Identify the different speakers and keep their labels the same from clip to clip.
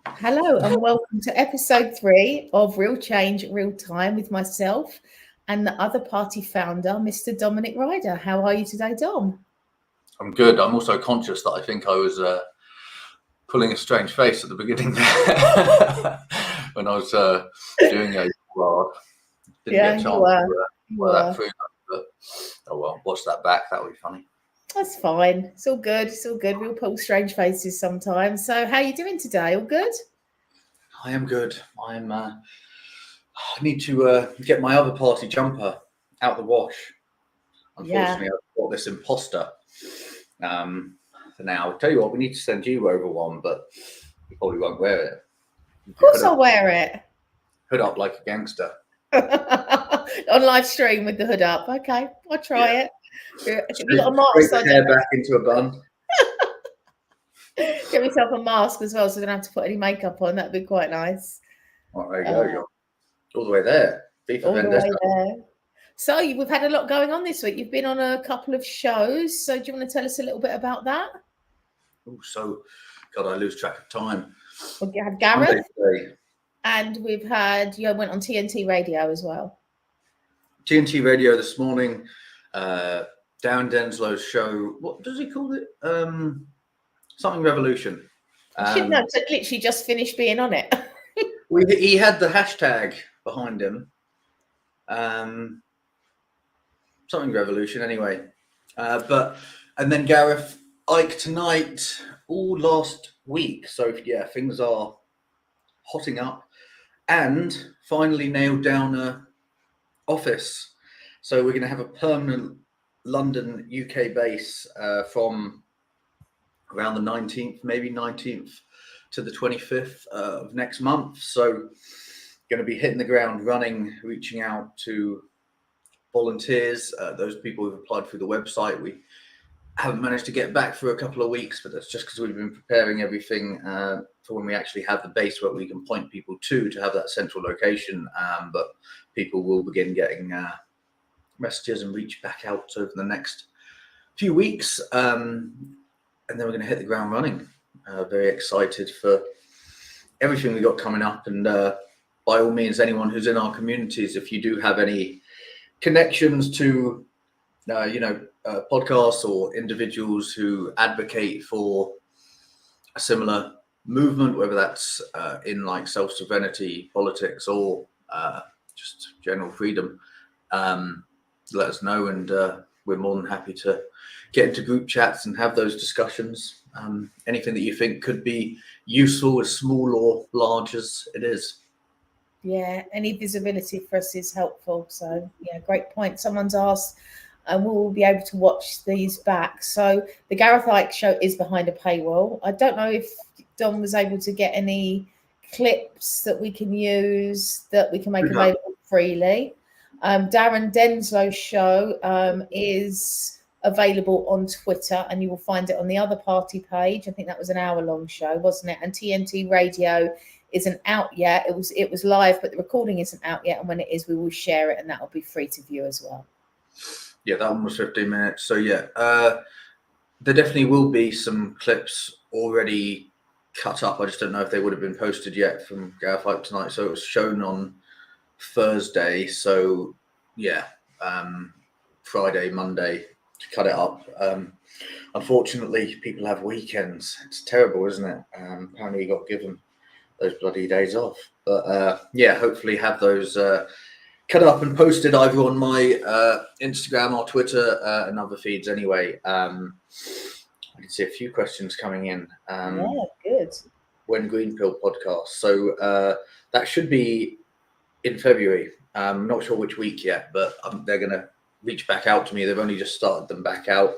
Speaker 1: Hello and welcome to episode 3 of Real Change, Real Time with myself and the other party founder, Mr. Dominic Ryder. How are you today, Dom?
Speaker 2: I'm good. I'm also conscious that I think I was pulling a strange face at the beginning there when I was doing a blog. Didn't get a chance to wear that through, but oh well, watch that back. That would be funny.
Speaker 1: That's fine. It's all good. It's all good. We'll pull strange faces sometimes. So how are you doing today? All good?
Speaker 2: I am good. I need to get my other party jumper out the wash. Unfortunately, I've got this imposter. For now, I'll tell you what, we need to send you over one, but you probably won't wear it.
Speaker 1: Of course I'll wear it.
Speaker 2: Hood up like a gangster.
Speaker 1: On live stream with the hood up. Okay, I'll try it. If you got a mask,
Speaker 2: I'll hair back into a bun.
Speaker 1: Get myself a mask as well, so I don't have to put any makeup on. That'd be quite nice.
Speaker 2: Oh, there you go. You're all the way there.
Speaker 1: All the way there. So we've had a lot going on this week. You've been on a couple of shows. So do you want to tell us a little bit about that?
Speaker 2: Oh, so God, I lose track of time.
Speaker 1: We had Gareth, and we've had went on TNT Radio as well.
Speaker 2: TNT Radio this morning. Darren Denslow's show. What does he call it? Something Revolution.
Speaker 1: I should know. So literally just finished being on it.
Speaker 2: He had the hashtag behind him. Something Revolution anyway. And then Gareth, Ike tonight, all last week. So yeah, things are hotting up. And finally nailed down a office. So we're going to have a permanent London, UK base from around the 19th, maybe 19th to the 25th of next month. So going to be hitting the ground running, reaching out to volunteers, those people who've applied through the website. We haven't managed to get back for a couple of weeks, but that's just because we've been preparing everything for when we actually have the base where we can point people to have that central location. But people will begin getting messages and reach back out over the next few weeks. And then we're going to hit the ground running. Very excited for everything we got coming up. And by all means, anyone who's in our communities, if you do have any connections to, podcasts or individuals who advocate for a similar movement, whether that's in like self-sovereignty politics or just general freedom, let us know. And we're more than happy to get into group chats and have those discussions. Anything that you think could be useful, as small or large as it is.
Speaker 1: Yeah, any visibility for us is helpful. So yeah, great point. Someone's asked, and we'll be able to watch these back. So the Gareth Ike show is behind a paywall. I don't know if Dom was able to get any clips that we can use that we can make available freely. Darren Denslow's show is available on Twitter, and you will find it on the other party page. I think that was an hour-long show, wasn't it? And TNT Radio isn't out yet. It was live, but the recording isn't out yet. And when it is, we will share it, and that will be free to view as well.
Speaker 2: Yeah, that one was 15 minutes. So yeah, there definitely will be some clips already cut up. I just don't know if they would have been posted yet from Gareth Ike tonight. So it was shown on Thursday. So yeah, Friday, Monday to cut it up. Unfortunately, people have weekends. It's terrible, isn't it? Apparently you got given those bloody days off. But yeah, hopefully have those cut up and posted either on my Instagram or Twitter and other feeds anyway. I can see a few questions coming in.
Speaker 1: Yeah, good.
Speaker 2: When Green Pill podcast. So that should be in February. I'm not sure which week yet, but they're going to reach back out to me. They've only just started them back out.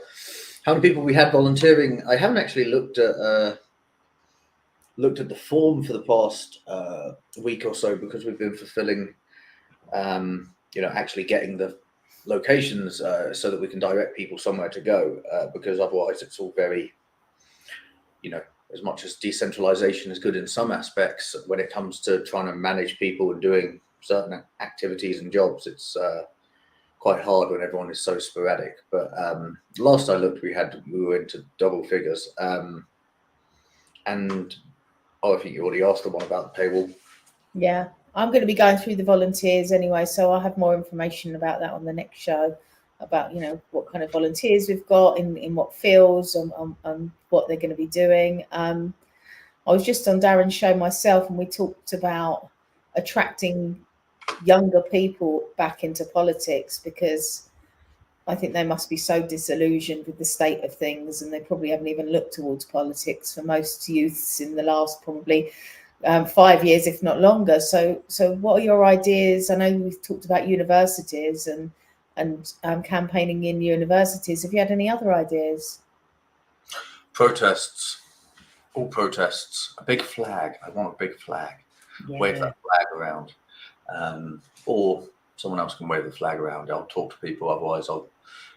Speaker 2: How many people we had volunteering? I haven't actually looked at the form for the past week or so, because we've been fulfilling, actually getting the locations so that we can direct people somewhere to go, because otherwise it's all very, as much as decentralization is good in some aspects, when it comes to trying to manage people and doing certain activities and jobs, it's quite hard when everyone is so sporadic. But last I looked, we were into double figures. And I think you already asked the one about the paywall.
Speaker 1: Yeah, I'm going to be going through the volunteers anyway, so I'll have more information about that on the next show, about what kind of volunteers we've got in what fields and what they're going to be doing. I was just on Darren's show myself, and we talked about attracting younger people back into politics, because I think they must be so disillusioned with the state of things, and they probably haven't even looked towards politics for most youths in the last probably 5 years, if not longer. So what are your ideas? I know we've talked about universities and campaigning in universities. Have you had any other ideas?
Speaker 2: Protests, all protests. A big flag. I want a big flag.
Speaker 1: Yeah.
Speaker 2: Wave that flag around, or someone else can wave the flag around. I'll talk to people. Otherwise, I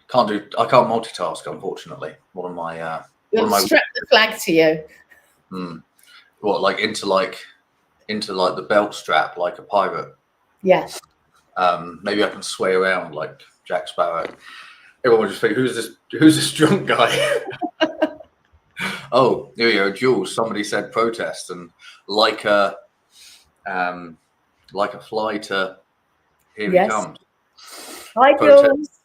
Speaker 2: can't multitask, unfortunately. One of my
Speaker 1: We'll strap the flag to you.
Speaker 2: What, like into the belt strap, like a pirate?
Speaker 1: Yeah.
Speaker 2: Maybe I can sway around like Jack Sparrow. Everyone will just think, who's this drunk guy? Oh, here we go, Jules. Somebody said protest, and like a fly to here he comes.
Speaker 1: Hi,
Speaker 2: Jules.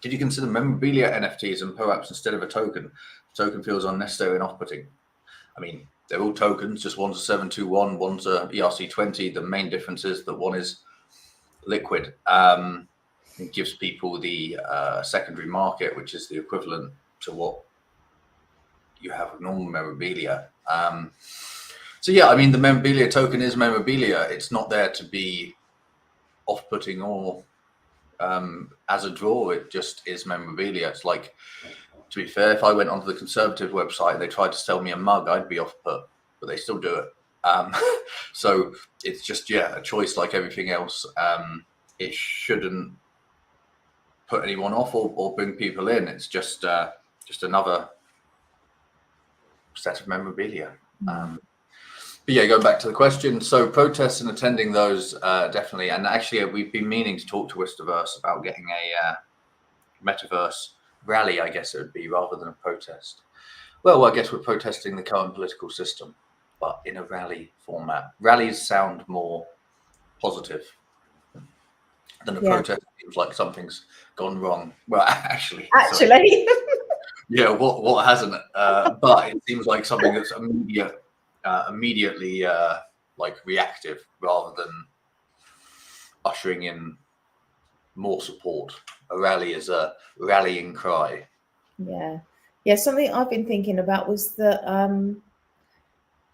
Speaker 2: Did you consider memorabilia NFTs and perhaps instead of a token? The token feels unnecessary and off-putting. I mean, they're all tokens, just one's a 721, one's a ERC20. The main difference is that one is liquid. It gives people the secondary market, which is the equivalent to what you have with normal memorabilia. So yeah, I mean, the memorabilia token is memorabilia. It's not there to be off-putting or as a draw. It just is memorabilia. It's like, to be fair, if I went onto the Conservative website and they tried to sell me a mug, I'd be off-put, but they still do it. So it's just, a choice like everything else. It shouldn't put anyone off or bring people in. It's just another set of memorabilia. But yeah, going back to the question, so protests and attending those, definitely. And actually, we've been meaning to talk to Wisterverse about getting a metaverse rally, I guess it would be, rather than a protest. Well, I guess we're protesting the current political system, but in a rally format. Rallies sound more positive than a protest. Seems like something's gone wrong. Well, actually. Yeah, what hasn't? But it seems like something that's immediately like reactive rather than ushering in more support. A rally is a rallying cry.
Speaker 1: Yeah. Something I've been thinking about was that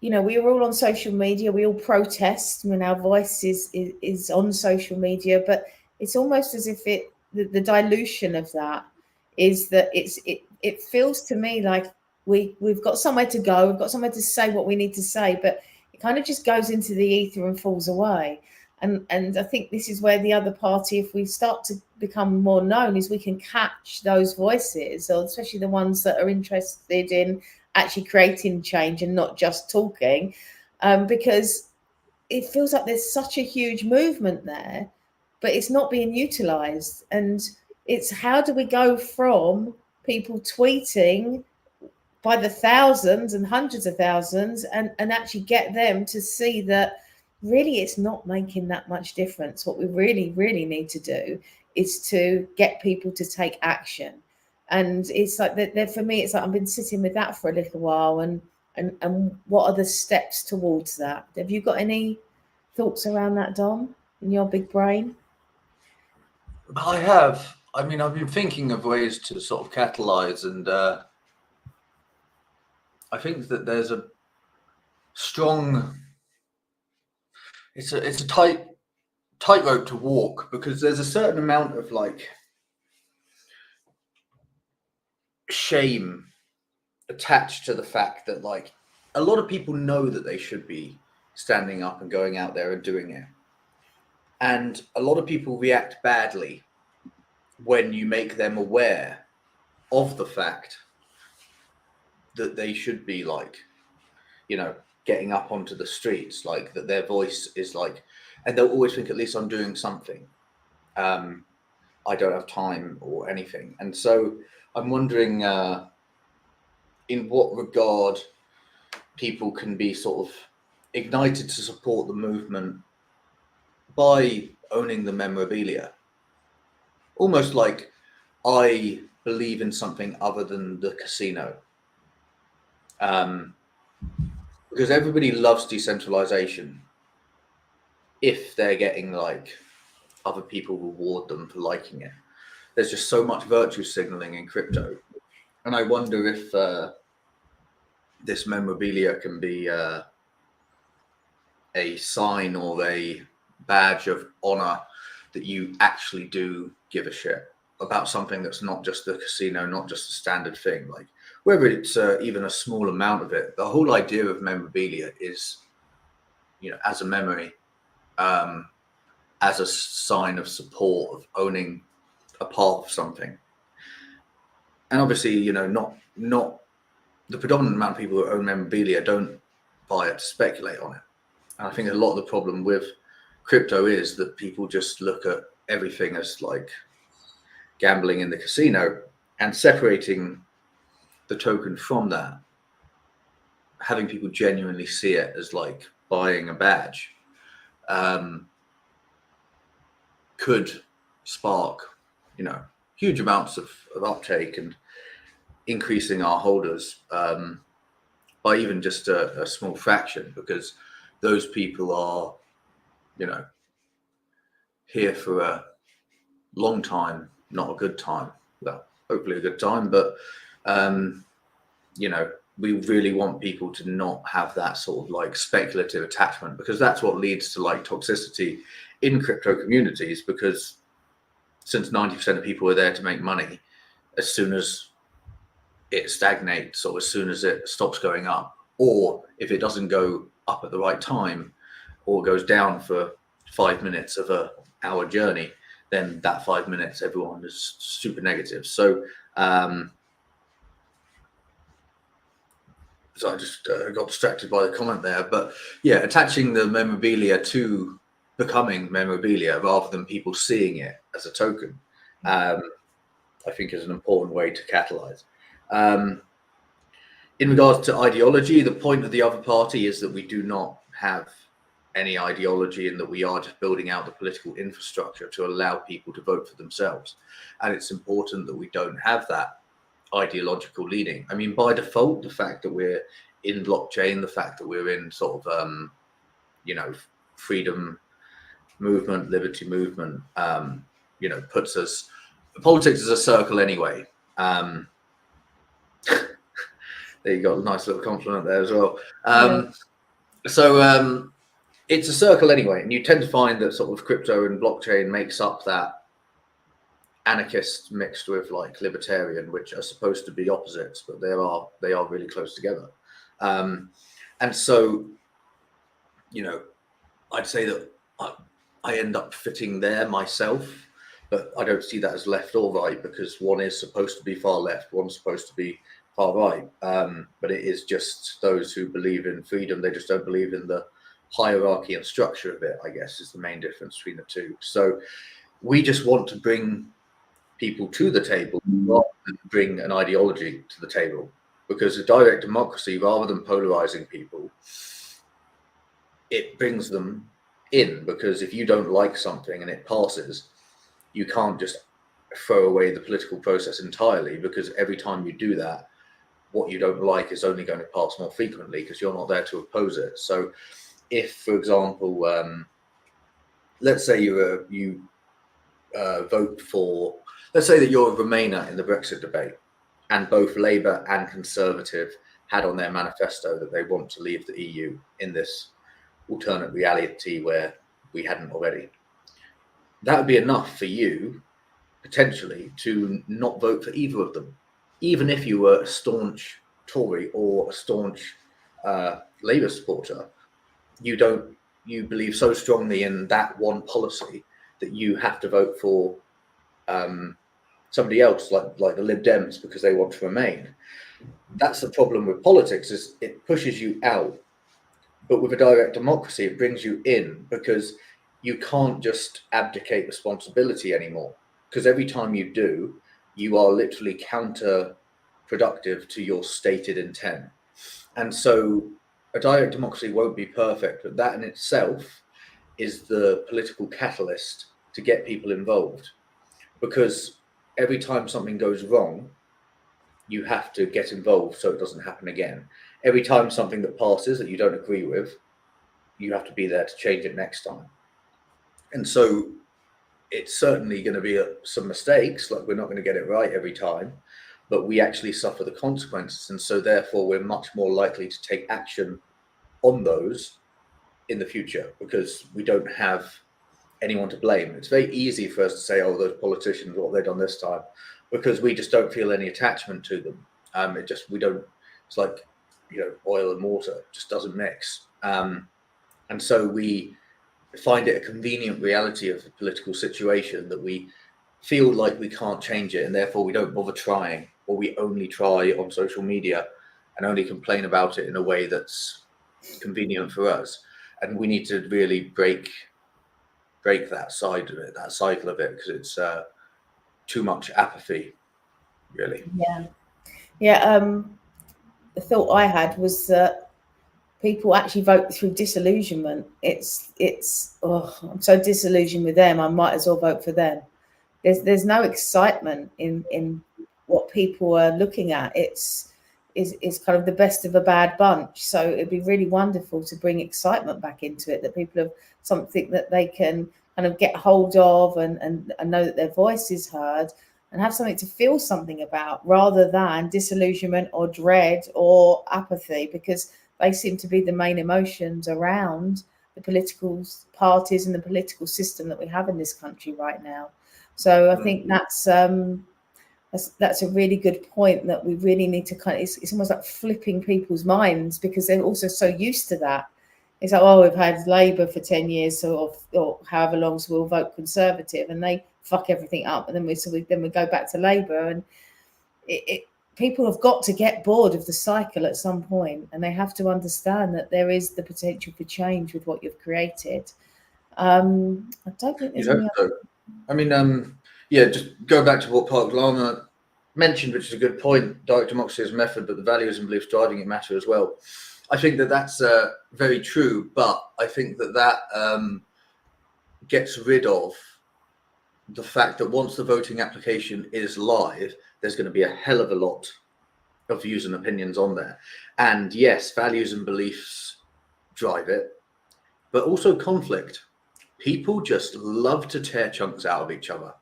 Speaker 1: we were all on social media. We all protest. I mean, our voice is on social media, but it's almost as if the dilution of that is that it feels to me like we've got somewhere to go. We've got somewhere to say what we need to say, but it kind of just goes into the ether and falls away. And I think this is where the other party, if we start to become more known, is we can catch those voices, or especially the ones that are interested in actually creating change and not just talking, because it feels like there's such a huge movement there, but it's not being utilized. And it's, how do we go from people tweeting by the thousands and hundreds of thousands and actually get them to see that really it's not making that much difference. What we really, really need to do is to get people to take action. And it's like that for me, it's like I've been sitting with that for a little while, and what are the steps towards that? Have you got any thoughts around that, Dom, in your big brain?
Speaker 2: I have. I mean, I've been thinking of ways to sort of catalyze, and I think that there's a strong. It's a tightrope to walk, because there's a certain amount of like shame attached to the fact that like a lot of people know that they should be standing up and going out there and doing it, and a lot of people react badly when you make them aware of the fact that they should be like, getting up onto the streets, like that their voice is like, and they'll always think, at least I'm doing something. I don't have time or anything. And so I'm wondering in what regard people can be sort of ignited to support the movement by owning the memorabilia. Almost like I believe in something other than the casino. Because everybody loves decentralization if they're getting like other people reward them for liking it. There's just so much virtue signaling in crypto. And I wonder if this memorabilia can be a sign or a badge of honor that you actually do give a shit about something that's not just the casino, not just a standard thing. Like whether it's even a small amount of it, the whole idea of memorabilia is, you know, as a memory, as a sign of support, of owning a part of something. And obviously, you know, not the predominant amount of people who own memorabilia don't buy it to speculate on it. And I think a lot of the problem with crypto is that people just look at everything as like gambling in the casino, and separating the token from that, having people genuinely see it as like buying a badge, could spark, you know, huge amounts of uptake and increasing our holders by even just a small fraction, because those people are, you know, here for a long time, not a good time. Well, hopefully a good time, but you know, we really want people to not have that sort of like speculative attachment, because that's what leads to like toxicity in crypto communities. Because since 90% of people are there to make money, as soon as it stagnates or as soon as it stops going up, or if it doesn't go up at the right time or goes down for 5 minutes of a hour journey, then that 5 minutes everyone is super negative. So I just got distracted by the comment there. But yeah, attaching the memorabilia to becoming memorabilia rather than people seeing it as a token, I think is an important way to catalyze. In regards to ideology, the point of the other party is that we do not have any ideology, and that we are just building out the political infrastructure to allow people to vote for themselves. And it's important that we don't have that ideological leaning. I mean, by default, the fact that we're in blockchain, the fact that we're in sort of you know, freedom movement, liberty movement, you know, puts us, politics is a circle anyway. There you go, a nice little compliment there as well. So it's a circle anyway, and you tend to find that sort of crypto and blockchain makes up that anarchist mixed with like libertarian, which are supposed to be opposites, but they are really close together. And so, you know, I'd say that I end up fitting there myself, but I don't see that as left or right, because one is supposed to be far left, one's supposed to be far right. But it is just those who believe in freedom, they just don't believe in the hierarchy and structure of it, I guess, is the main difference between the two. So we just want to bring people to the table rather than bring an ideology to the table, because a direct democracy, rather than polarizing people, it brings them in. Because if you don't like something and it passes, you can't just throw away the political process entirely, because every time you do that, what you don't like is only going to pass more frequently because you're not there to oppose it. So if, for example, let's say you vote for, let's say that you're a Remainer in the Brexit debate, and both Labour and Conservative had on their manifesto that they want to leave the EU in this alternate reality where we hadn't already. That would be enough for you, potentially, to not vote for either of them, even if you were a staunch Tory or a staunch Labour supporter. You believe so strongly in that one policy that you have to vote for somebody else, like the Lib Dems, because they want to remain. That's the problem with politics, is it pushes you out. But with a direct democracy, it brings you in, because you can't just abdicate responsibility anymore. Because every time you do, you are literally counter productive to your stated intent. And so a direct democracy won't be perfect, but that in itself is the political catalyst to get people involved. Because every time something goes wrong, you have to get involved so it doesn't happen again. Every time something that passes that you don't agree with, you have to be there to change it next time. And so it's certainly going to be some mistakes, like we're not going to get it right every time, but we actually suffer the consequences. And so therefore we're much more likely to take action on those in the future because we don't have anyone to blame. It's very easy for us to say, oh, those politicians, what have they done this time? Because we just don't feel any attachment to them. It's like, oil and water, it just doesn't mix. And so we find it a convenient reality of the political situation that we feel like we can't change it, and therefore we don't bother trying, or we only try on social media and only complain about it in a way that's convenient for us. And we need to really break that side of it, that cycle of it, because it's too much apathy, really.
Speaker 1: The thought I had was that people actually vote through disillusionment. I'm so disillusioned with them, I might as well vote for them. There's no excitement in what people are looking at. It's kind of the best of a bad bunch. So it'd be really wonderful to bring excitement back into it, that people have something that they can kind of get hold of and know that their voice is heard and have something to feel something about, rather than disillusionment or dread or apathy, because they seem to be the main emotions around the political parties and the political system that we have in this country right now. So I think that's a really good point, that we really need to it's almost like flipping people's minds, because they're also so used to that. It's like, oh, we've had Labour for 10 years or however long, so we'll vote Conservative, and they fuck everything up, and then we go back to Labour, and people have got to get bored of the cycle at some point, and they have to understand that there is the potential for change with what you've created. I don't think there's any other...
Speaker 2: I mean, just go back to what Park Lama mentioned, which is a good point. Direct democracy is a method, but the values and beliefs driving it matter as well. I think that that's very true, but I think that gets rid of the fact that once the voting application is live, there's going to be a hell of a lot of views and opinions on there. And yes, values and beliefs drive it, but also conflict. People just love to tear chunks out of each other.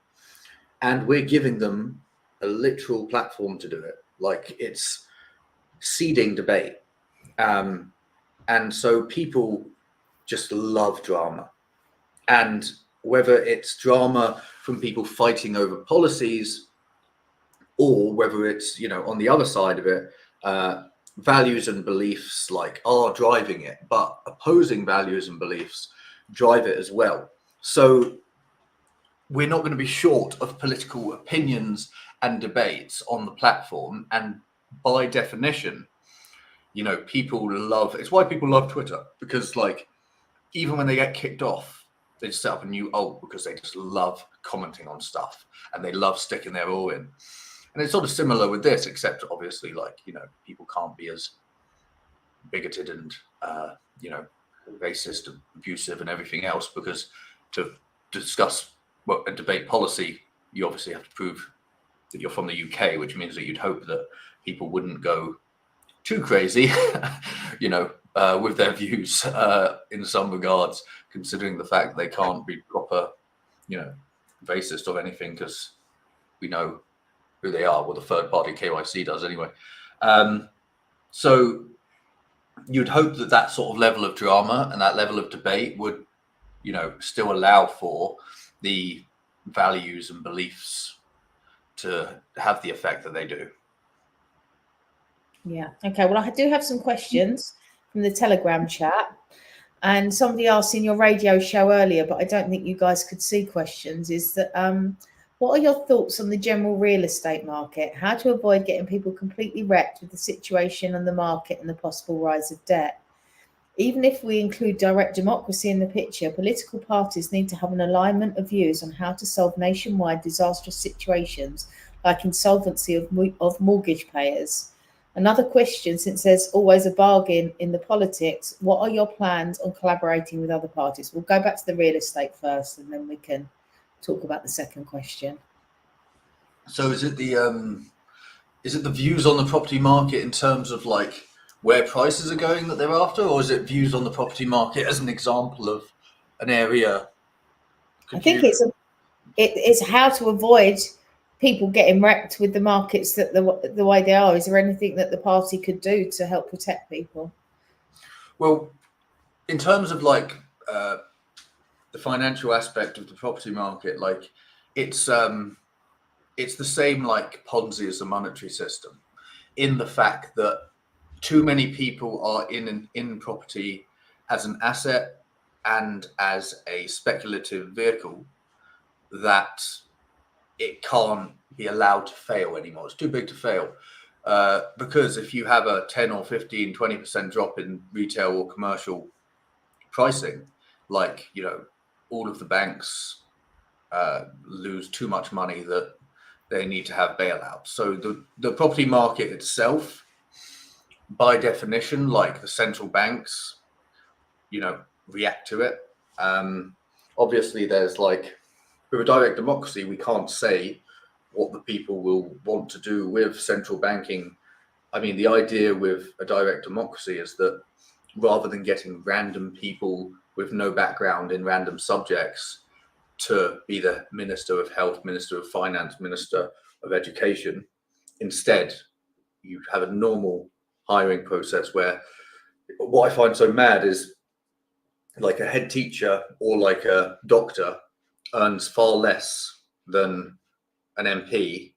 Speaker 2: And we're giving them a literal platform to do it. Like, it's seeding debate. And so people just love drama. And whether it's drama from people fighting over policies, or whether it's, on the other side of it, values and beliefs are driving it, but opposing values and beliefs drive it as well. So we're not going to be short of political opinions and debates on the platform. And by definition, people love, it's why people love Twitter, because even when they get kicked off, they just set up a new alt because they just love commenting on stuff and they love sticking their all in. And it's sort of similar with this, except obviously people can't be as bigoted and, racist and abusive and everything else, because to discuss and debate policy, you obviously have to prove that you're from the UK, which means that you'd hope that people wouldn't go too crazy, with their views in some regards, considering the fact that they can't be proper, racist or anything, because we know who they are. Well, the third party KYC does anyway. So you'd hope that sort of level of drama and that level of debate would, still allow for the values and beliefs to have the effect that they do.
Speaker 1: Yeah. Okay. Well, I do have some questions from the Telegram chat, and somebody asked in your radio show earlier, but I don't think you guys could see questions, is that what are your thoughts on the general real estate market? How to avoid getting people completely wrecked with the situation on the market and the possible rise of debt? Even if we include direct democracy in the picture, political parties need to have an alignment of views on how to solve nationwide disastrous situations like insolvency of mortgage payers? Another question, since there's always a bargain in the politics, what are your plans on collaborating with other parties? We'll go back to the real estate first, and then we can talk about the second question.
Speaker 2: So is it the views on the property market in terms of like where prices are going that they're after, or is it views on the property market as an example of an area?
Speaker 1: I think it's how to avoid people getting wrecked with the markets that the way they are. Is there anything that the party could do to help protect people?
Speaker 2: Well, in terms of like the financial aspect of the property market, like it's the same like Ponzi as the monetary system, in the fact that too many people are in property as an asset and as a speculative vehicle that it can't be allowed to fail anymore. It's too big to fail. Because if you have a 10 or 15, 20% drop in retail or commercial pricing, like, all of the banks lose too much money that they need to have bailouts. So the property market itself, by definition, like the central banks, react to it. Obviously, there's like, with a direct democracy, we can't say what the people will want to do with central banking. I mean, the idea with a direct democracy is that rather than getting random people with no background in random subjects to be the Minister of Health, Minister of Finance, Minister of Education, instead, you have a normal hiring process where what I find so mad is like a head teacher or like a doctor earns far less than an MP,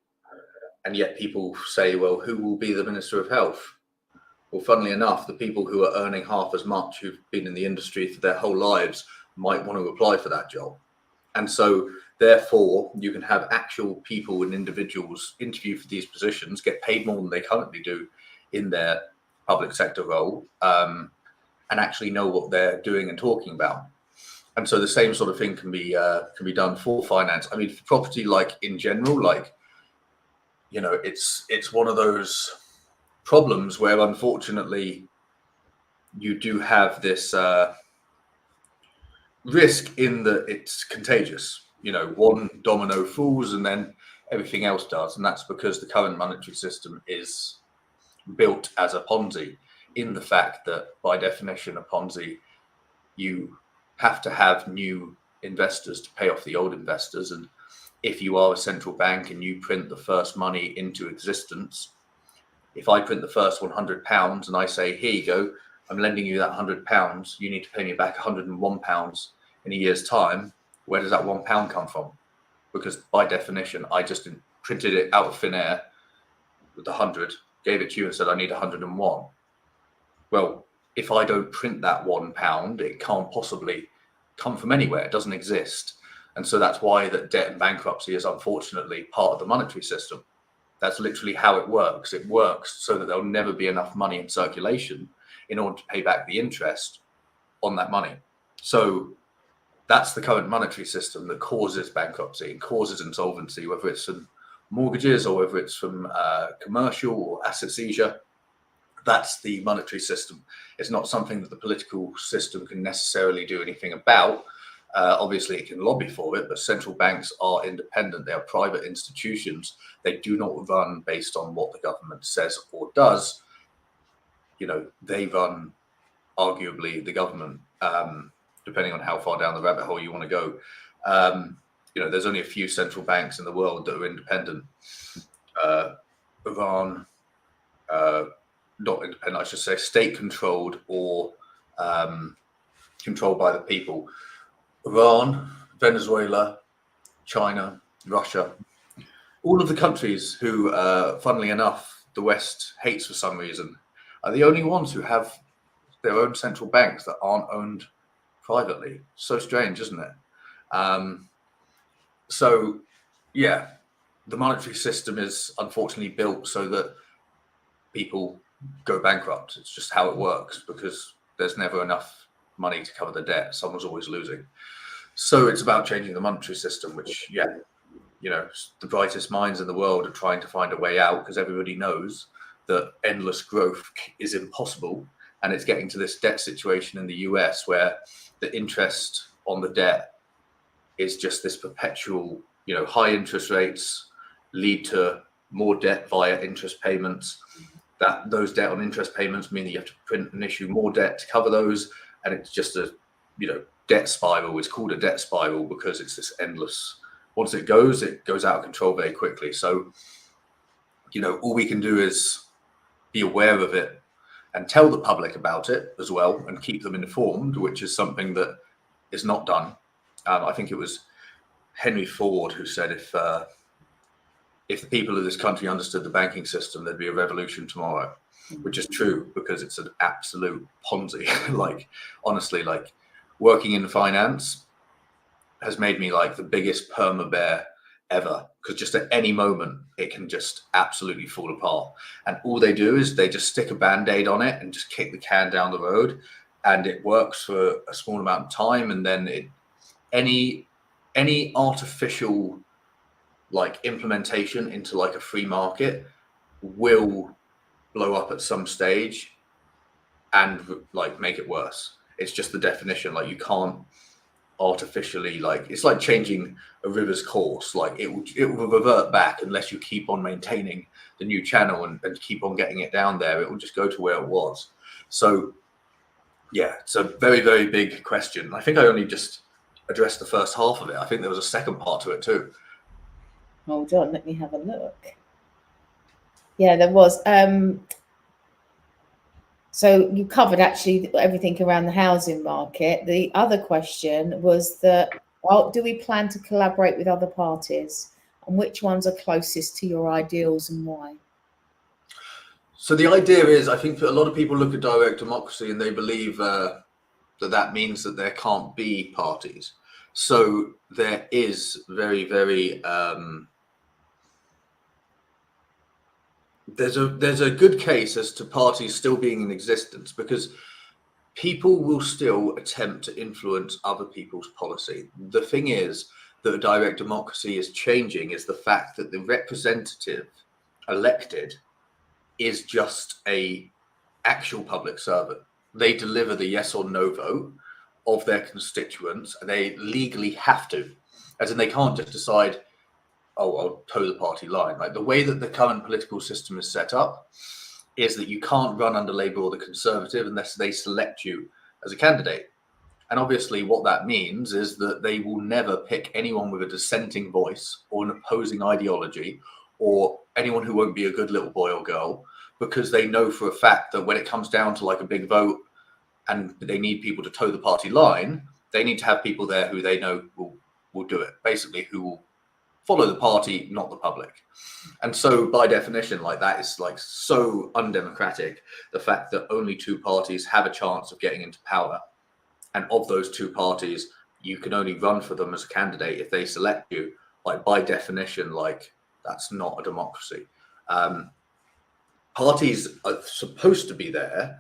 Speaker 2: and yet people say, well, who will be the Minister of Health? Well, funnily enough, the people who are earning half as much, who've been in the industry for their whole lives, might want to apply for that job. And so therefore you can have actual people and individuals interview for these positions, get paid more than they currently do in their public sector role, and actually know what they're doing and talking about. And so the same sort of thing can be done for finance. I mean, for property, like in general, like, it's one of those problems where unfortunately you do have this risk in that it's contagious. One domino falls and then everything else does. And that's because the current monetary system is built as a Ponzi, in the fact that by definition, a Ponzi, you have to have new investors to pay off the old investors. And if you are a central bank and you print the first money into existence, if I print the first £100 and I say, here you go, I'm lending you that £100, you need to pay me back £101 in a year's time, where does that £1 come from? Because by definition, I just printed it out of thin air with the 100, gave it to you and said, I need 101. Well, if I don't print that £1, it can't possibly come from anywhere. It doesn't exist. And so that's why that debt and bankruptcy is unfortunately part of the monetary system. That's literally how it works. It works so that there'll never be enough money in circulation in order to pay back the interest on that money. So that's the current monetary system that causes bankruptcy and causes insolvency, whether it's from mortgages or whether it's from commercial or asset seizure. That's the monetary system. It's not something that the political system can necessarily do anything about. Obviously, it can lobby for it, but central banks are independent. They are private institutions. They do not run based on what the government says or does. They run, arguably, the government, depending on how far down the rabbit hole you want to go. There's only a few central banks in the world that are independent. Iran, not independent, I should say, state-controlled or controlled by the people. Iran, Venezuela, China, Russia, all of the countries who, funnily enough, the West hates for some reason, are the only ones who have their own central banks that aren't owned privately. So strange, isn't it? So, yeah, the monetary system is unfortunately built so that people go bankrupt. It's just how it works, because there's never enough money to cover the debt. Someone's always losing. So it's about changing the monetary system, which, yeah,
Speaker 3: the brightest minds in the world are trying to find a way out, because everybody knows that endless growth is impossible. And it's getting to this debt situation in the US where the interest on the debt is just this perpetual, high interest rates lead to more debt via interest payments. That those debt on interest payments mean that you have to print and issue more debt to cover those. And it's just a, debt spiral. It's called a debt spiral because it's this endless, once it goes out of control very quickly. So, all we can do is be aware of it and tell the public about it as well and keep them informed, which is something that is not done. I think it was Henry Ford who said if the people of this country understood the banking system, there'd be a revolution tomorrow, which is true because it's an absolute Ponzi. Honestly, working in finance has made me the biggest perma bear ever, because just at any moment it can just absolutely fall apart. And all they do is they just stick a band-aid on it and just kick the can down the road, and it works for a small amount of time, and then any artificial implementation into a free market will blow up at some stage and make it worse. It's just the definition. You can't artificially, it's like changing a river's course. It will revert back unless you keep on maintaining the new channel and keep on getting it down there. It will just go to where it was. So yeah, it's a very, very big question. I think I only just addressed the first half of it. I think there was a second part to it too.
Speaker 1: Hold on, let me have a look. Yeah, there was. So you covered actually everything around the housing market. The other question was that, do we plan to collaborate with other parties, and which ones are closest to your ideals and why?
Speaker 3: So the idea is, I think that a lot of people look at direct democracy and they believe that means that there can't be parties. So there is very, very there's a good case as to parties still being in existence, because people will still attempt to influence other people's policy. The thing is that direct democracy is changing is the fact that the representative elected is just a actual public servant. They deliver the yes or no vote of their constituents, and they legally have to, as in they can't just decide, oh, I'll toe the party line. The way that the current political system is set up is that you can't run under Labour or the Conservative unless they select you as a candidate. And obviously what that means is that they will never pick anyone with a dissenting voice or an opposing ideology, or anyone who won't be a good little boy or girl, because they know for a fact that when it comes down to a big vote and they need people to toe the party line, they need to have people there who they know will do it, basically, who will follow the party, not the public. And so by definition, that is so undemocratic, the fact that only two parties have a chance of getting into power. And of those two parties, you can only run for them as a candidate if they select you. By definition, that's not a democracy. Parties are supposed to be there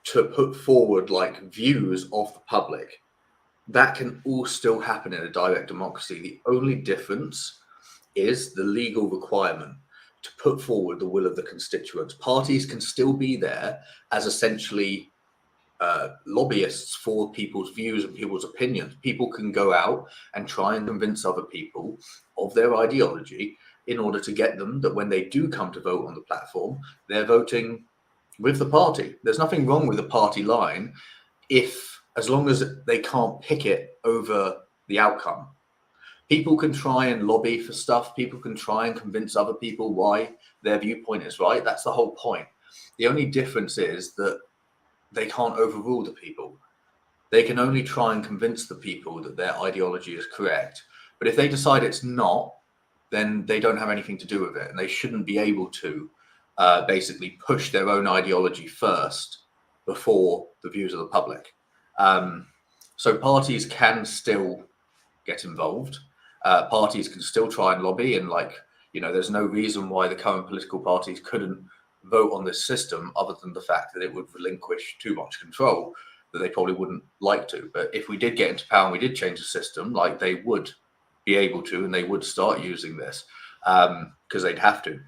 Speaker 3: to put forward views of the public. That can all still happen in a direct democracy. The only difference is the legal requirement to put forward the will of the constituents. Parties can still be there as essentially lobbyists for people's views and people's opinions. People can go out and try and convince other people of their ideology in order to get them that when they do come to vote on the platform, they're voting with the party. There's nothing wrong with a party line as long as they can't pick it over the outcome. People can try and lobby for stuff. People can try and convince other people why their viewpoint is right. That's the whole point. The only difference is that they can't overrule the people. They can only try and convince the people that their ideology is correct. But if they decide it's not, then they don't have anything to do with it. And they shouldn't be able to basically push their own ideology first before the views of the public. So parties can still get involved. Parties can still try and lobby, and there's no reason why the current political parties couldn't vote on this system other than the fact that it would relinquish too much control that they probably wouldn't like to. But if we did get into power and we did change the system, they would be able to, and they would start using this because they'd have to.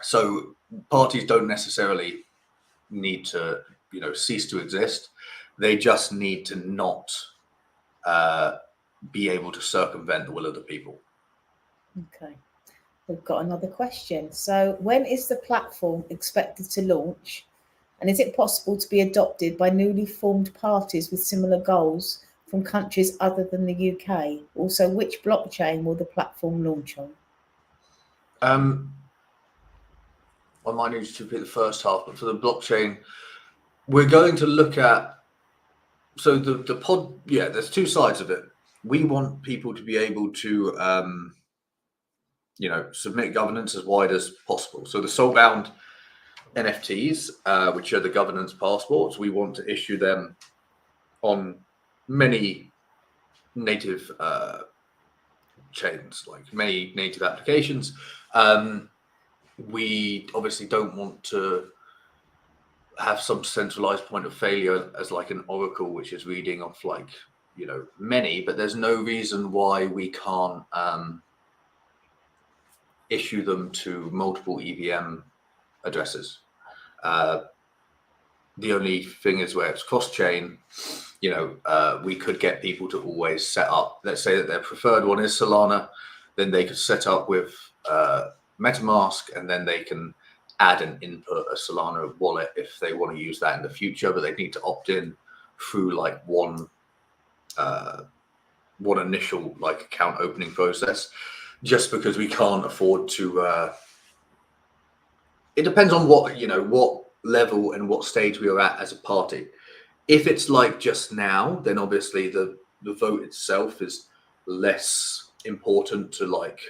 Speaker 3: So parties don't necessarily need to, cease to exist. They just need to not be able to circumvent the will of the people.
Speaker 1: Okay, we've got another question. So when is the platform expected to launch? And is it possible to be adopted by newly formed parties with similar goals from countries other than the UK? Also, which blockchain will the platform launch on?
Speaker 3: I might need to repeat the first half, but for the blockchain, we're going to look at, so the pod, there's two sides of it. We want people to be able to, submit governance as wide as possible. So the soulbound NFTs, which are the governance passports, we want to issue them on many native chains, like many native applications. We obviously don't want to have some centralized point of failure as like an oracle, which is reading off like, many, but there's no reason why we can't issue them to multiple EVM addresses. The only thing is where it's cross-chain, we could get people to always set up, let's say that their preferred one is Solana, then they could set up with MetaMask, and then they can add and input a Solana wallet if they want to use that in the future, but they need to opt in through like one initial like account opening process, just because we can't afford to. It depends on what level and what stage we are at as a party. If it's like just now, then obviously the vote itself is less important to like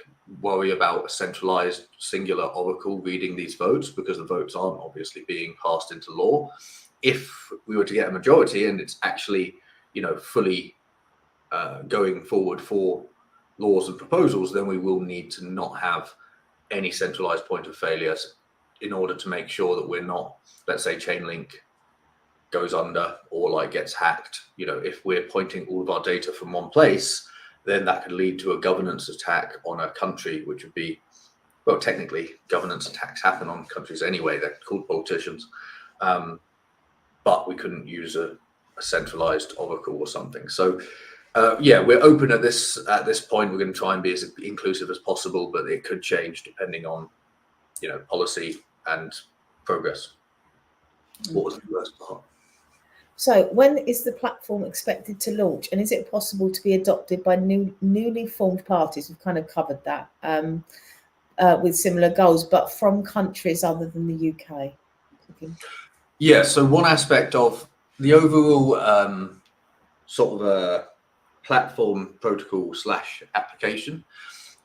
Speaker 3: worry about a centralized singular oracle reading these votes, because the votes aren't obviously being passed into law. If we were to get a majority and it's actually fully going forward for laws and proposals, then we will need to not have any centralized point of failures in order to make sure that we're not, let's say Chainlink goes under or like gets hacked. If we're pointing all of our data from one place, then that could lead to a governance attack on a country, which would be, well, technically governance attacks happen on countries anyway. They're called politicians. But we couldn't use a centralized oracle or something. So we're open at this point. We're going to try and be as inclusive as possible, but it could change depending on policy and progress. What was the first part?
Speaker 1: So when is the platform expected to launch, and is it possible to be adopted by newly formed parties? We've kind of covered that, with similar goals, but from countries other than the UK.
Speaker 3: Yeah, so one aspect of the overall sort of a platform protocol / application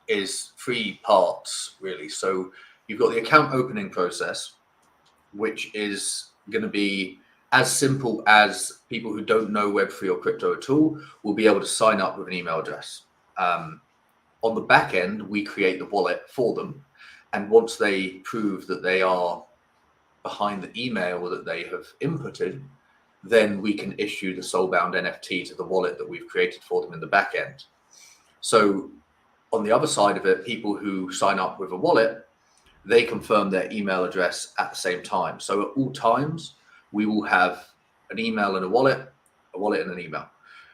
Speaker 3: is three parts, really. So you've got the account opening process, which is going to be as simple as people who don't know Web3 or crypto at all will be able to sign up with an email address. On the back end, we create the wallet for them. And once they prove that they are behind the email that they have inputted, then we can issue the soulbound NFT to the wallet that we've created for them in the back end. So on the other side of it, people who sign up with a wallet, they confirm their email address at the same time. So at all times, we will have an email and a wallet and an email,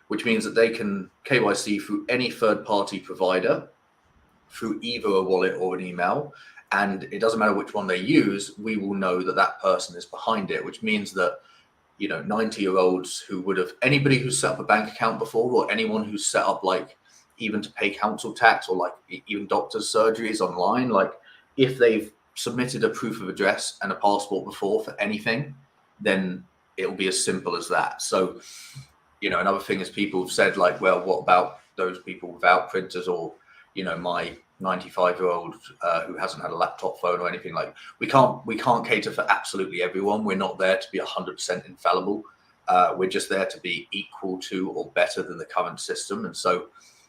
Speaker 3: which means that they can KYC through any third-party provider through either a wallet or an email. And it doesn't matter which one they use, we will know that that person is behind it, which means that 90-year-olds who would have, anybody who's set up a bank account before, or anyone who's set up like even to pay council tax or like even doctor's surgeries online, like if they've submitted a proof of address and a passport before for anything, then it will be as simple as that. So, another thing is people have said like, well, what about those people without printers, or, my 95-year-old who hasn't had a laptop phone or anything? Like we can't cater for absolutely everyone. We're not there to be 100% infallible. We're just there to be equal to or better than the current system. And so,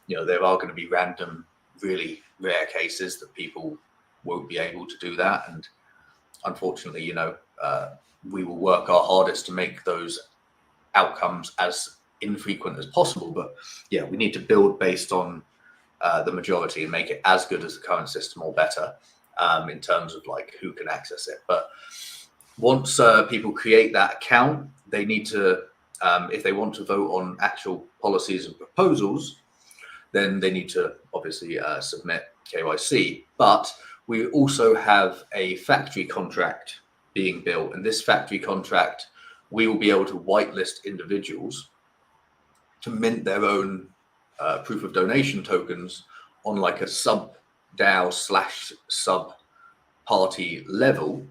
Speaker 3: there are going to be random, really rare cases that people won't be able to do that. And unfortunately, we will work our hardest to make those outcomes as infrequent as possible. But yeah, we need to build based on the majority and make it as good as the current system or better in terms of like who can access it. But once people create that account, they need to, if they want to vote on actual policies and proposals, then they need to obviously submit KYC. But we also have a factory contract being built, and this factory contract, we will be able to whitelist individuals to mint their own proof of donation tokens on like a sub DAO / sub party level.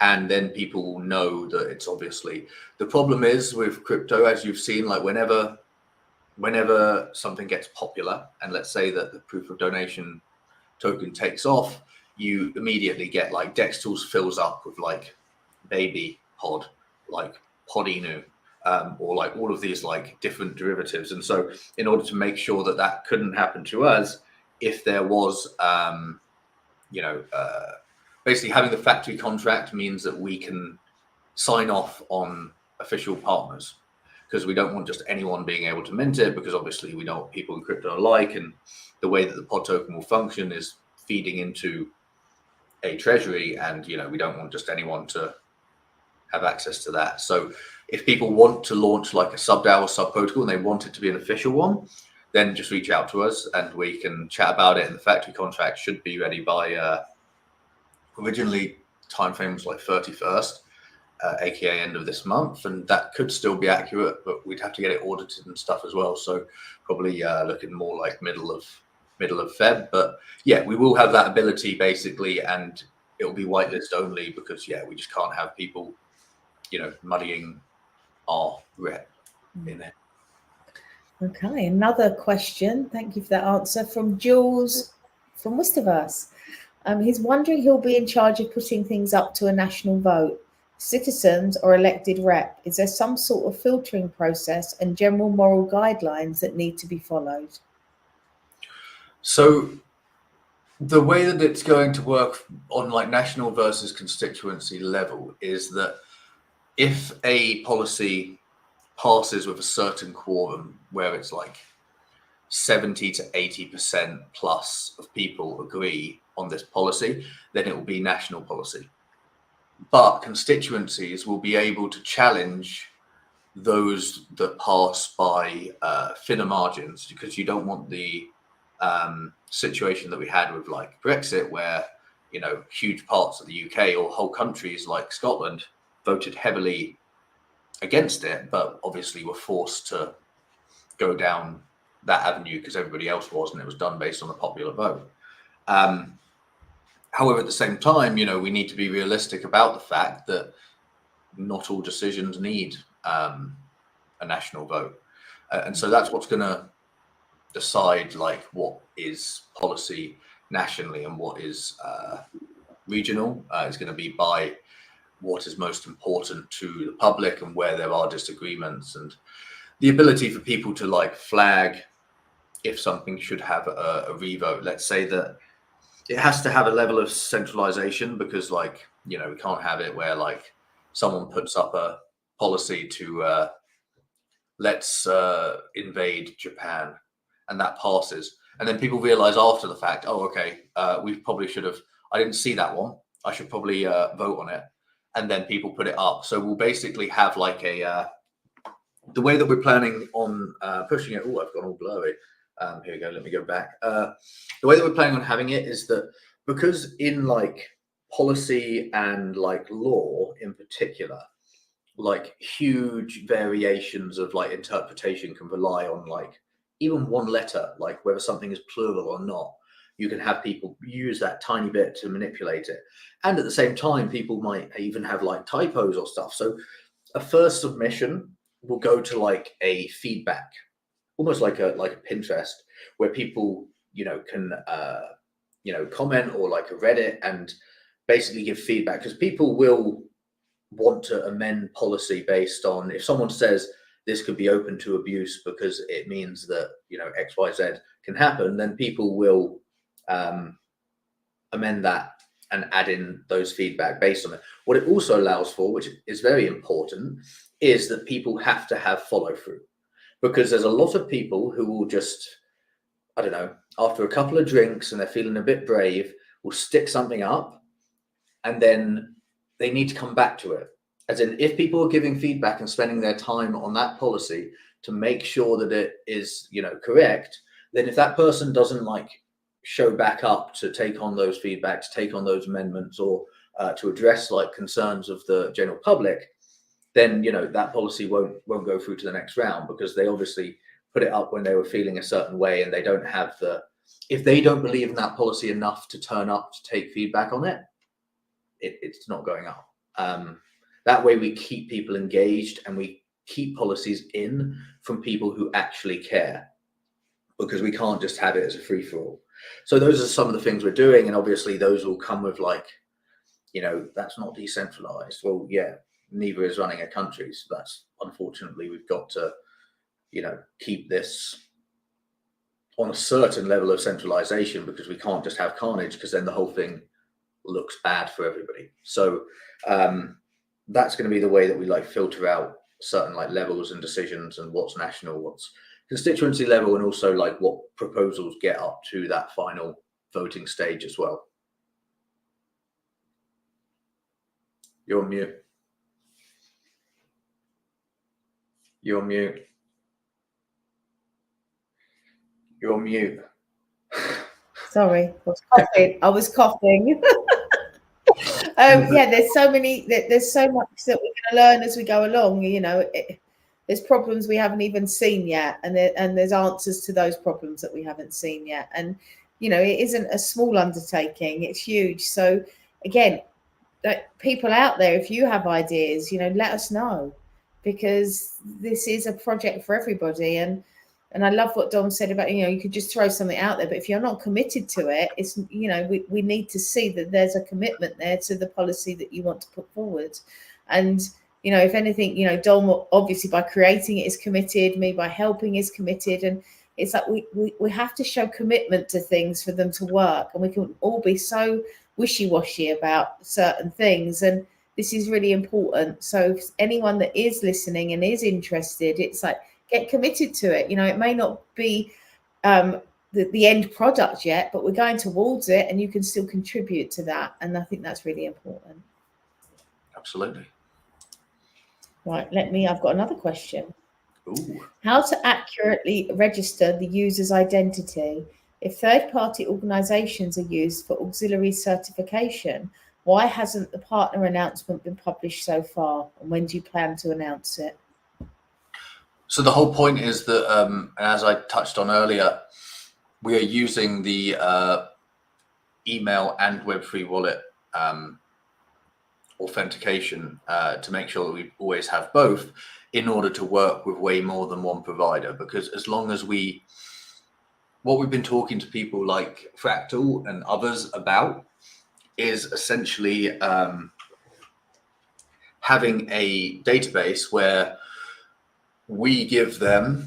Speaker 3: And then people will know that it's obviously, the problem is with crypto, as you've seen, like whenever something gets popular, and let's say that the proof of donation token takes off, you immediately get like Dex Tools fills up with like baby pod, like Podinu, or like all of these like different derivatives. And so in order to make sure that that couldn't happen to us, if there was, basically having the factory contract means that we can sign off on official partners, because we don't want just anyone being able to mint it, because obviously we know what people in crypto are like, and the way that the pod token will function is feeding into a treasury, and we don't want just anyone to have access to that. So if people want to launch like a sub DAO or sub protocol and they want it to be an official one, then just reach out to us and we can chat about it. And the factory contract should be ready by originally time frame was like 31st, aka end of this month, and that could still be accurate, but we'd have to get it audited and stuff as well. So probably looking more like middle of Feb. But yeah, we will have that ability basically, and it'll be whitelist only, because we just can't have people muddying our rep in it.
Speaker 1: Okay, another question. Thank you for that answer from Jules from Worcesterverse. He's wondering who'll be in charge of putting things up to a national vote, citizens or elected rep. Is there some sort of filtering process and general moral guidelines that need to be followed?
Speaker 3: So the way that it's going to work on like national versus constituency level is that if a policy passes with a certain quorum, where it's like 70 to 80% plus of people agree on this policy, then it will be national policy. But constituencies will be able to challenge those that pass by thinner margins, because you don't want the situation that we had with like Brexit, where huge parts of the UK or whole countries like Scotland voted heavily against it, but obviously were forced to go down that avenue because everybody else was, and it was done based on a popular vote. However, at the same time, we need to be realistic about the fact that not all decisions need a national vote, and so that's what's going to decide like what is policy nationally and what is regional. Is going to be by what is most important to the public and where there are disagreements, and the ability for people to like flag if something should have a revote. Let's say that it has to have a level of centralization, because like we can't have it where like someone puts up a policy to let's invade Japan, and that passes, and then people realize after the fact, oh okay, we probably should have, I didn't see that one, I should probably vote on it, and then people put it up. So we'll basically have like a the way that we're planning on pushing it. Oh, I've gone all blurry. Here we go. Let me go back. The way that we're planning on having it is that, because in like policy and like law in particular, like huge variations of like interpretation can rely on like even one letter, like whether something is plural or not. You can have people use that tiny bit to manipulate it, and at the same time, people might even have like typos or stuff. So a first submission will go to like a feedback, almost like a Pinterest, where people can comment, or like a Reddit, and basically give feedback, because people will want to amend policy based on, if someone says this could be open to abuse because it means that XYZ can happen, then people will amend that and add in those feedback based on it. What it also allows for, which is very important, is that people have to have follow through, because there's a lot of people who will just
Speaker 2: I don't know, after a couple of drinks and they're feeling a bit brave, will stick something up, and then they need to come back to it. As in, if people are giving feedback and spending their time on that policy to make sure that it is, correct, then if that person doesn't like show back up to take on those feedbacks, take on those amendments, or to address like concerns of the general public, then that policy won't go through to the next round, because they obviously put it up when they were feeling a certain way, and they don't have if they don't believe in that policy enough to turn up to take feedback on it, it's not going up. That way we keep people engaged, and we keep policies in from people who actually care, because we can't just have it as a free-for-all. So those are some of the things we're doing, and obviously those will come with like, that's not decentralized. Well, yeah, neither is running a country. So that's, unfortunately, we've got to, keep this on a certain level of centralization, because we can't just have carnage, because then the whole thing looks bad for everybody. So that's going to be the way that we like filter out certain like levels and decisions, and what's national, what's constituency level, and also like what proposals get up to that final voting stage as well. You're on mute. You're on mute. You're on mute.
Speaker 1: Sorry, I was coughing. Yeah, there's so much that we're going to learn as we go along. There's problems we haven't even seen yet, and there's answers to those problems that we haven't seen yet. And it isn't a small undertaking; it's huge. So again, people out there, if you have ideas, let us know, because this is a project for everybody. And I love what Dom said about, you could just throw something out there, but if you're not committed to it, it's, we need to see that there's a commitment there to the policy that you want to put forward. And, if anything, Dom obviously by creating it is committed, me by helping is committed. And it's like we have to show commitment to things for them to work. And we can all be so wishy-washy about certain things. And this is really important. So if anyone that is listening and is interested, it's like, get committed to it. It may not be the end product yet, but we're going towards it, and you can still contribute to that. And I think that's really important.
Speaker 3: Absolutely.
Speaker 1: Right, I've got another question.
Speaker 3: Ooh.
Speaker 1: How to accurately register the user's identity? If third-party organisations are used for auxiliary certification, why hasn't the partner announcement been published so far? And when do you plan to announce it?
Speaker 3: So the whole point is that, as I touched on earlier, we are using the email and Web3 wallet authentication to make sure that we always have both, in order to work with way more than one provider. Because as long as what we've been talking to people like Fractal and others about is essentially having a database where we give them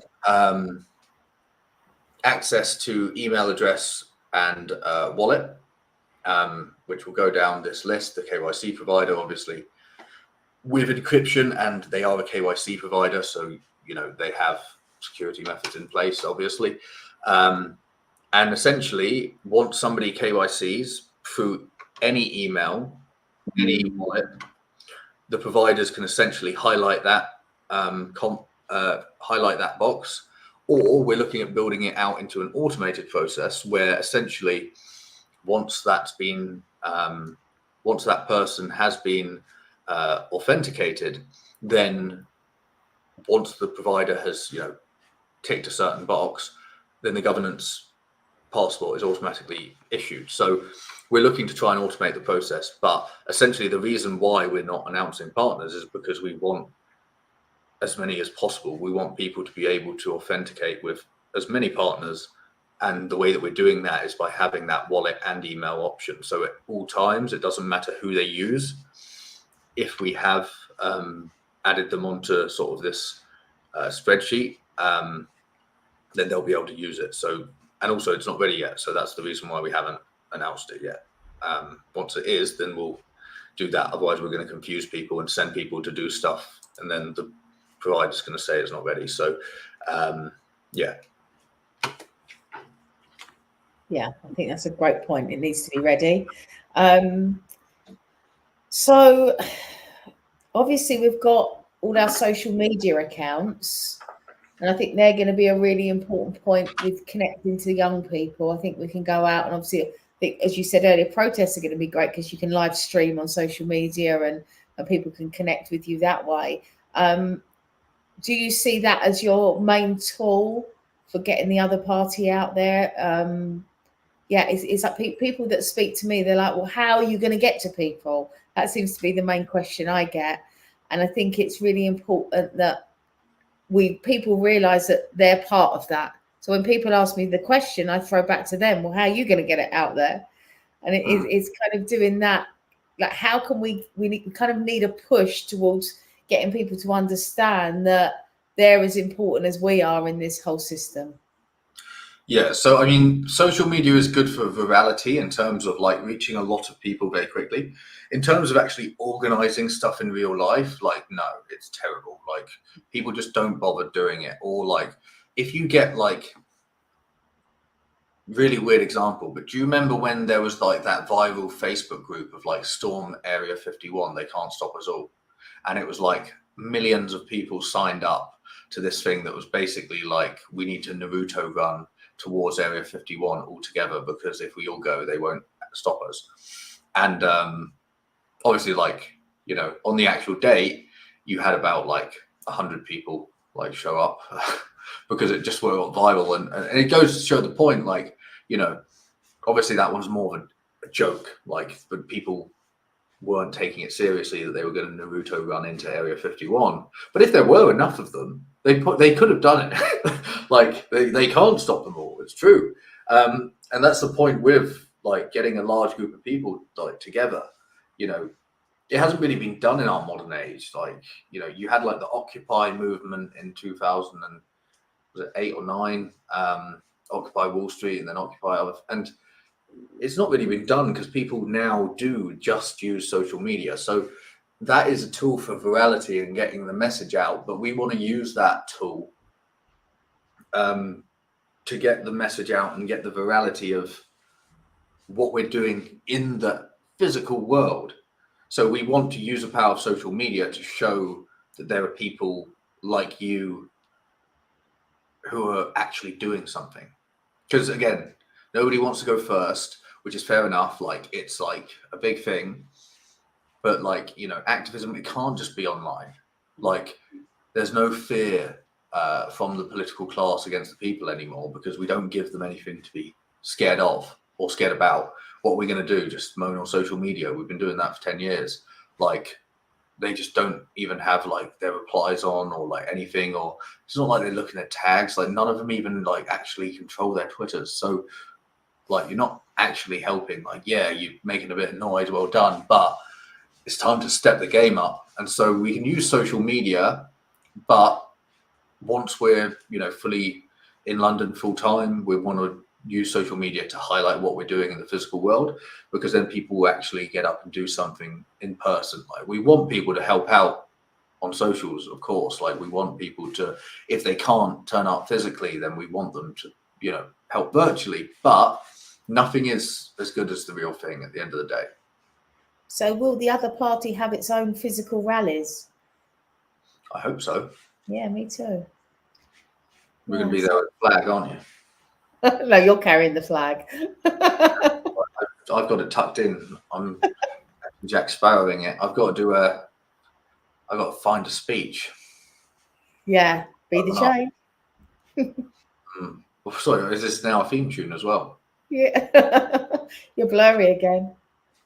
Speaker 3: access to email address and wallet, which will go down this list, the KYC provider, obviously, with encryption, and they are a KYC provider, so they have security methods in place, obviously. And essentially, once somebody KYCs through any email, any wallet, the providers can essentially highlight that box, or we're looking at building it out into an automated process where essentially once that person has been authenticated, then once the provider has ticked a certain box, then the governance passport is automatically issued. So we're looking to try and automate the process, but essentially the reason why we're not announcing partners is because we want as many as possible. We want people to be able to authenticate with as many partners, and the way that we're doing that is by having that wallet and email option. So at all times, it doesn't matter who they use. If we have added them onto sort of this spreadsheet, then they'll be able to use it. So, and also it's not ready yet. So that's the reason why we haven't announced it yet. Once it is, then we'll do that. Otherwise, we're going to confuse people and send people to do stuff, and then the provider's going to say it's not ready. So, yeah.
Speaker 1: Yeah, I think that's a great point. It needs to be ready. So obviously we've got all our social media accounts, and I think they're going to be a really important point with connecting to young people. I think we can go out and obviously, I think, as you said earlier, protests are going to be great because you can live stream on social media and people can connect with you that way. Do you see that as your main tool for getting the other party out there? Yeah, it's like people that speak to me, they're like, well, how are you going to get to people? That seems to be the main question I get. And I think it's really important that people realize that they're part of that. So when people ask me the question, I throw back to them, well, how are you going to get it out there? And it's kind of doing that. Like, how can we kind of need a push towards getting people to understand that they're as important as we are in this whole system.
Speaker 3: Yeah, so I mean, social media is good for virality in terms of like reaching a lot of people very quickly. In terms of actually organizing stuff in real life, like, no, it's terrible. Like, people just don't bother doing it. Or like, if you get like, really weird example, but do you remember when there was like that viral Facebook group of like Storm Area 51, they can't stop us all? And it was like millions of people signed up to this thing that was basically like, we need to Naruto run towards Area 51 altogether, because if we all go, they won't stop us. And obviously, like, you know, on the actual date, you had about like 100 people like show up because it just went viral. And it goes to show the point, like, you know, obviously that was more of a joke, like, but people weren't taking it seriously that they were going to Naruto run into Area 51. But if there were enough of them, they could have done it. Like, they can't stop them all. It's true. And that's the point with like getting a large group of people like together. You know, it hasn't really been done in our modern age. Like, you know, you had like the Occupy movement in 2008 or 9, Occupy Wall Street, and then Occupy other, and it's not really been done because people now do just use social media. So that is a tool for virality and getting the message out. But we want to use that tool to get the message out and get the virality of what we're doing in the physical world. So we want to use the power of social media to show that there are people like you who are actually doing something. Because again, nobody wants to go first, which is fair enough. Like, it's like a big thing, but like, you know, activism, it can't just be online. Like, there's no fear from the political class against the people anymore, because we don't give them anything to be scared of or scared about. What are we going to do? Just moan on social media? We've been doing that for 10 years. Like, they just don't even have like their replies on or like anything, or it's not like they're looking at tags. Like, none of them even like actually control their Twitters. So like, you're not actually helping. Like, yeah, you're making a bit of noise, well done, but it's time to step the game up. And so we can use social media, but once we're, you know, fully in London full time, we want to use social media to highlight what we're doing in the physical world, because then people will actually get up and do something in person. Like, we want people to help out on socials, of course. Like, we want people to, if they can't turn up physically, then we want them to, you know, help virtually. But nothing is as good as the real thing at the end of the day.
Speaker 1: So will the other party have its own physical rallies?
Speaker 3: I hope so.
Speaker 1: Yeah, me too.
Speaker 3: We're going to be there with a flag, aren't you?
Speaker 1: No, you're carrying the flag.
Speaker 3: I've got it tucked in. I'm Jack Sparrowing it. I've got to find a speech.
Speaker 1: Yeah, be the change.
Speaker 3: Oh, sorry, is this now a theme tune as well?
Speaker 1: Yeah, you're blurry again.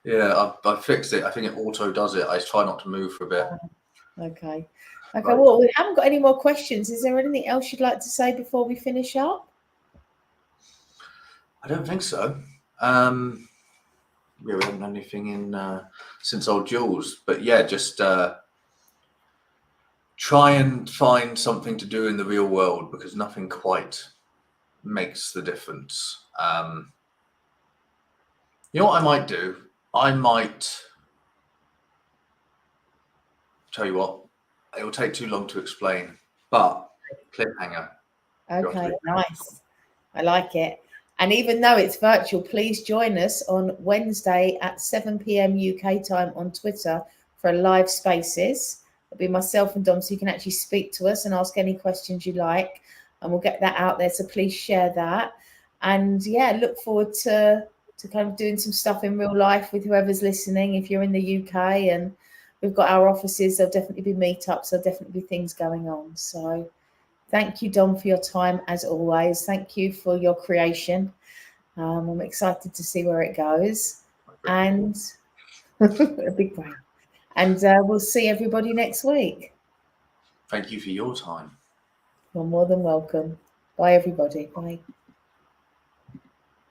Speaker 3: Yeah, I fixed it. I think it auto does it. I try not to move for a bit.
Speaker 1: Okay.
Speaker 3: Right.
Speaker 1: Well, we haven't got any more questions. Is there anything else you'd like to say before we finish up?
Speaker 3: I don't think so. Yeah, we haven't done anything in since old Jules, but yeah, just try and find something to do in the real world, because nothing quite makes the difference. You know what I might do? I might tell you what, it will take too long to explain, but cliffhanger.
Speaker 1: Okay, nice. I like it. And even though it's virtual, please join us on Wednesday at 7 p.m. UK time on Twitter for a live Spaces. It'll be myself and Dom, so you can actually speak to us and ask any questions you like, and we'll get that out there. So please share that. And yeah, look forward to kind of doing some stuff in real life with whoever's listening. If you're in the UK and we've got our offices, there'll definitely be meetups, there'll definitely be things going on. So thank you, Dom, for your time as always. Thank you for your creation. I'm excited to see where it goes. And a big brain. And we'll see everybody next week.
Speaker 3: Thank you for your time.
Speaker 1: You're more than welcome. Bye, everybody. Bye.